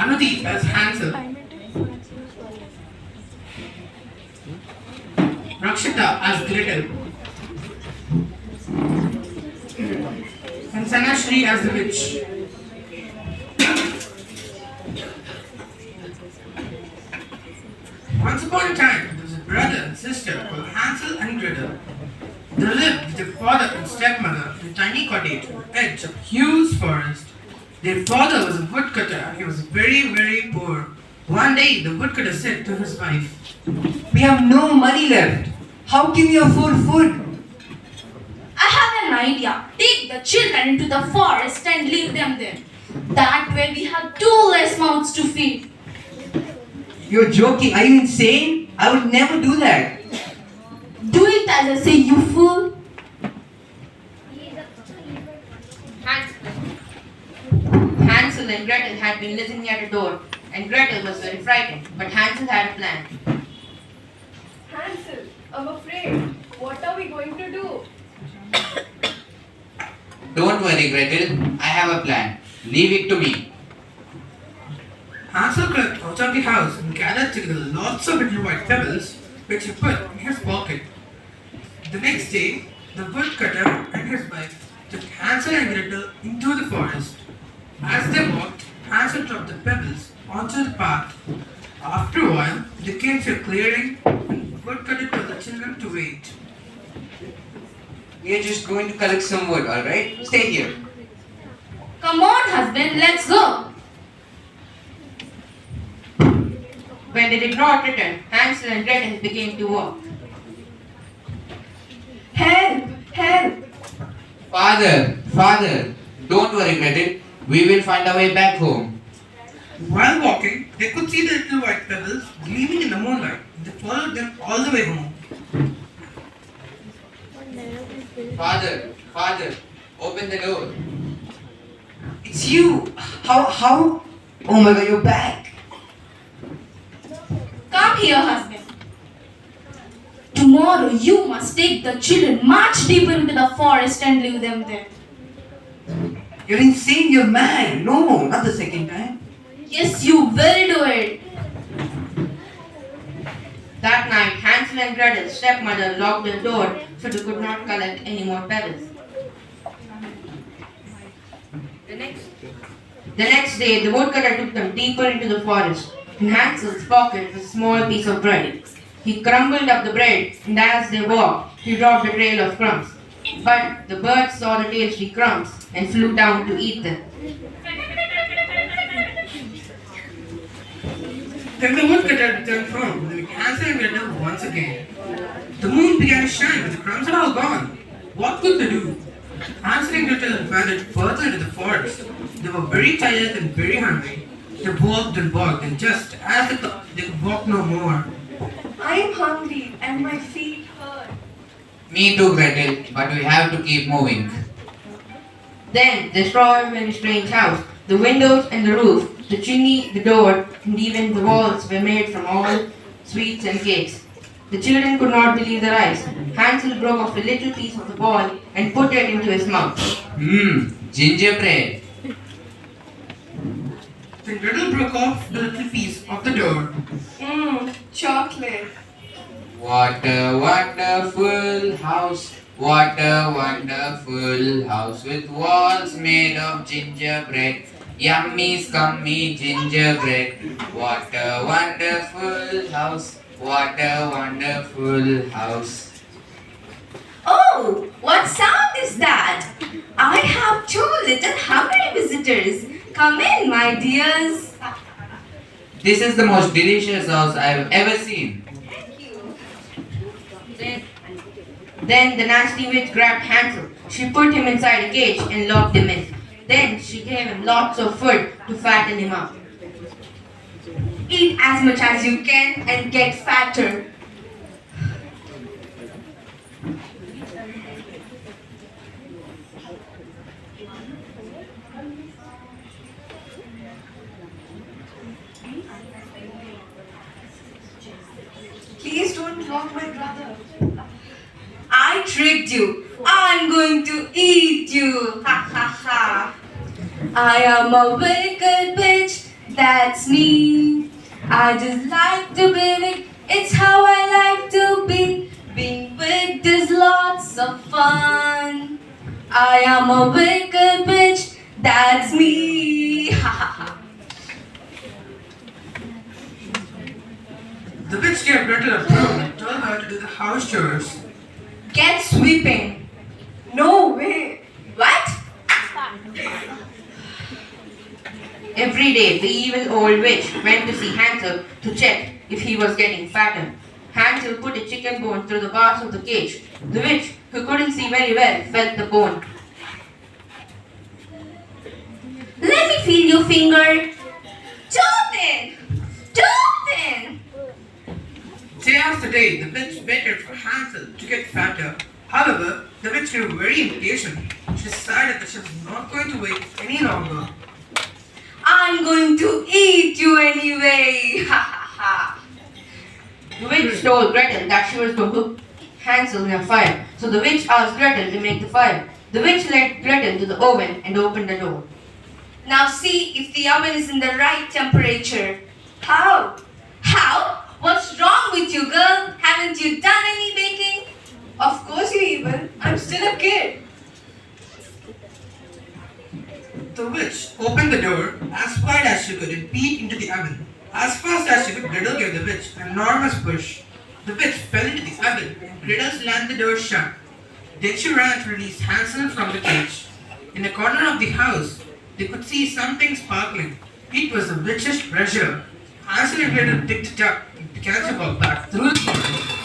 Anudeep as Hansel, Rakshita as Gretel, and Sanashri as the witch. Once upon a time, there was a brother and sister called Hansel and Gretel. They lived with their father and stepmother in a tiny cottage on the edge of a huge forest. Their father was a woodcutter and he was very, very poor. One day, the woodcutter said to his wife, We have no money left. How can we afford food? I have an idea. Take the children into the forest and leave them there. That way we have two less mouths to feed. You're joking. Are you insane? I would never do that. Do it as I say, you fool. Hansel and Gretel had been listening at a door, and Gretel was very frightened, but Hansel had a plan. Hansel, I'm afraid. What are we going to do? Don't worry, Gretel. I have a plan. Leave it to me. Hansel crept out of the house and gathered together lots of little white pebbles, which he put in his pocket. The next day, the woodcutter and his wife took Hansel and Gretel into the forest. As they walked, Hansel dropped the pebbles onto the path. After a while, they came to a clearing and the woodcutter told the children to wait. We are just going to collect some wood, alright? Stay here. Come on, husband, let's go. When they did not return, Hansel and Gretel began to walk. Help! Help! Father, don't worry, Gretel. We will find our way back home. While walking, they could see the little white pebbles gleaming in the moonlight. They followed them all the way home. Father, open the door. It's you. How? Oh my god, you're back. Come here, husband. Tomorrow you must take the children much deeper into the forest and leave them there. You're insane. You're mad. No, not the second time. Yes, you will do it. That night, Hansel and Gretel's stepmother locked the door so they could not collect any more pebbles. The next day, the woodcutter took them deeper into the forest. In Hansel's pocket was a small piece of bread. He crumbled up the bread, and as they walked, he dropped a trail of crumbs. But the birds saw the tasty crumbs and flew down to eat them. Then the woodcutter returned home with Hansel and Gretel once again. The moon began to shine, but the crumbs had all gone. What could they do? Hansel and Gretel wandered further into the forest. They were very tired and very hungry. They walked, and just as they thought they could walk no more. I'm hungry and my feet hurt. Me too, Gretel, but we have to keep moving. Then they saw a very strange house. The windows and the roof, the chimney, the door, and even the walls were made from all sweets and cakes. The children could not believe their eyes. Hansel broke off a little piece of the ball and put it into his mouth. Gingerbread. Then Gretel broke off the little piece of the door. Chocolate. What a wonderful house. What a wonderful house with walls made of gingerbread. Yummy, scummy gingerbread. What a wonderful house. What a wonderful house. Oh, what sound is that? I have two little hungry visitors. Come in, my dears. This is the most delicious house I have ever seen. Then the nasty witch grabbed Hansel. She put him inside a cage and locked him in. Then she gave him lots of food to fatten him up. Eat as much as you can and get fatter. Please don't lock my brother. I tricked you. I'm going to eat you. Ha ha ha. I am a wicked witch that that's me. I just like to be big, it's how I like to be. Being big is lots of fun. I am a wicked bitch, that's me. The witch gave Gretel a broom and told her to do the house chores. Get sweeping. No way. What? Every day, the evil old witch went to see Hansel to check if he was getting fatter. Hansel put a chicken bone through the bars of the cage. The witch, who couldn't see very well, felt the bone. Let me feel your finger. Too thin. Too thin. Day after day, the witch waited for Hansel to get fatter. However, the witch grew very impatient. She decided that she was not going to wait any longer. I'm going to eat you anyway. Ha ha ha. The witch told Gretel that she was going to cook Hansel in a fire. So the witch asked Gretel to make the fire. The witch led Gretel to the oven and opened the door. Now see if the oven is in the right temperature. How? How? What's wrong with you, girl? Haven't you done any baking? Of course you evil. I'm still a kid. The witch opened the door as wide as she could and peeked into the oven. As fast as she could, Gretel gave the witch an enormous push. The witch fell into the oven and Gretel slammed the door shut. Then she ran to release Hansel from the cage. In the corner of the house, they could see something sparkling. It was the witch's treasure. Hansel and Gretel picked it up and began to walk back through the forest.